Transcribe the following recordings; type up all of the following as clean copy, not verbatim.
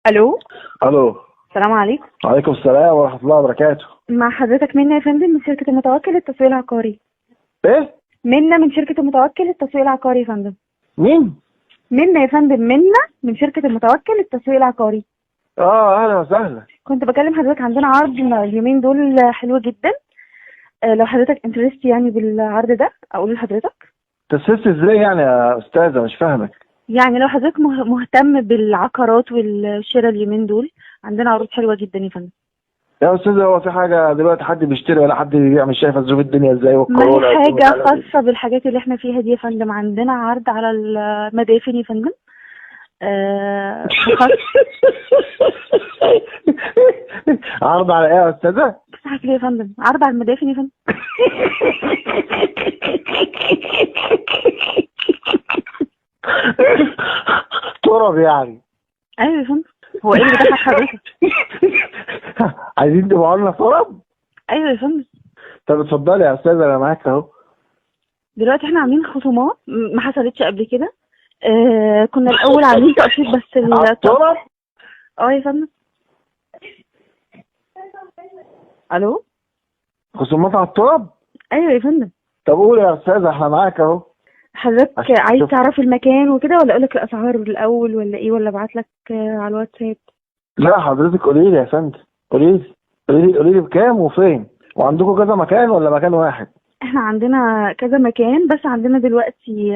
الو. الو. السلام عليكم. وعليكم السلام ورحمه الله وبركاته. مع حضرتك منى يا فندم من شركة المتوكل للتسويق العقاري. ايه؟ منى من شركة المتوكل للتسويق العقاري يا فندم. مين؟ منى يا فندم، منى من شركة المتوكل للتسويق العقاري. اهلا وسهلا. كنت بكلم حضرتك، عندنا عرض اليومين دول حلو جدا. لو حضرتك انترست يعني بالعرض ده اقول لحضرتك. تسست ازاي يعني يا استاذه؟ مش فاهمك. يعني لو حضرتك مهتم بالعقارات والشراء اليومين دول، عندنا عروض حلوة جدا يا فندم. يا استاذه، هو في حاجه دلوقتي حد بيشتري ولا حد بيبيع؟ مش شايفه ظروف الدنيا ازاي ما والكورونا هي والدنيا حاجة العالمية. خاصة بالحاجات اللي احنا فيها دي يا فندم. عندنا عرض على المدافن يا فندم. خاص. عرض على ايه يا استاذه؟ بتضحك ليه يا فندم؟ عرض على المدافن يا فندم. تراب يعني؟ ايوه يا فندم. هو ايه اللي بيضحك حضرتك؟ عايزين تبيعوا لنا تراب؟ ايوه يا فندم. طب اتفضلي يا استاذه، انا معاك اهو. دلوقتي احنا عاملين خصومات ما حصلتش قبل كده. كنا الاول عاملين تقسيط بس على التراب؟ يا فندم. الو. خصومات على التراب؟ ايوه يا فندم. طب قول يا استاذه، احنا معاك اهو. حضرتك عايز تعرف المكان وكده، ولا اقول لك الاسعار الاول، ولا ايه، ولا ابعت لك على الواتساب؟ لا حضرتك قولي لي يا فندم، قولي لي بكام وفين، وعندكم كذا مكان ولا مكان واحد؟ احنا عندنا كذا مكان، بس عندنا دلوقتي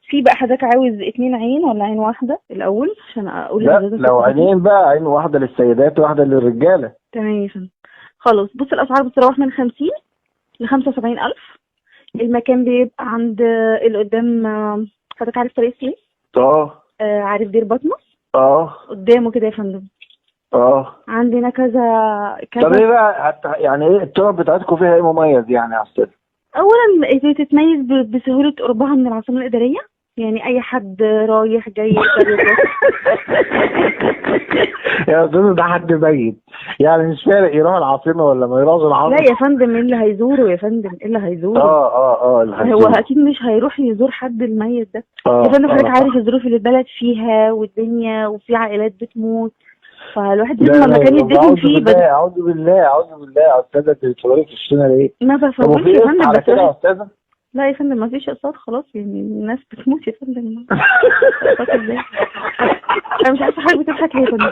في بقى. حضرتك عاوز 2 عين ولا عين واحدة الأول عشان أقول لا لحضرتك؟ لو عينين بقى، عين واحدة للسيدات وواحدة للرجالة. تمام يا فندم. خلاص، بص الأسعار بتتراوح من 50 ل75 ألف. المكان بيبقى عند اللي قدام. حضرتك عارف طريق السويس؟ عارف دير بطمس؟ قدامه كده يا فندم. عندنا كذا. طب ايه بقى يعني ايه التراب بتاعتكم؟ فيها ايه مميز يعني يا استاذ؟ اولا تتميز بسهوله قربها من العاصمه الاداريه، يعني اي حد رايح جاي يقدر يروح. يا استاذ ده حد ميت يعني، مش فارق يروح العاصمه ولا ما يروحش العاصمه. لا يا فندم، ايه اللي هيزوره يا فندم؟ ايه اللي هيزوره؟ اللي هيزوره هو اكيد مش هيروح يزور حد الميت ده. يا فندم حضرتك عارف الظروف اللي البلد فيها والدنيا، وفي عائلات بتموت، فالواحد لازم مكان يدفن فيه. اعوذ بالله يا استاذه، انت بتفضلي في الشنه ليه؟ ما بفوتش يا فندم. على كده يا استاذه؟ لا يا فندم، ما فيش اقساط خلاص، يعني الناس بتموت يا فندم. انا مش عارفه حضرتك بتضحك ليه يا فندم.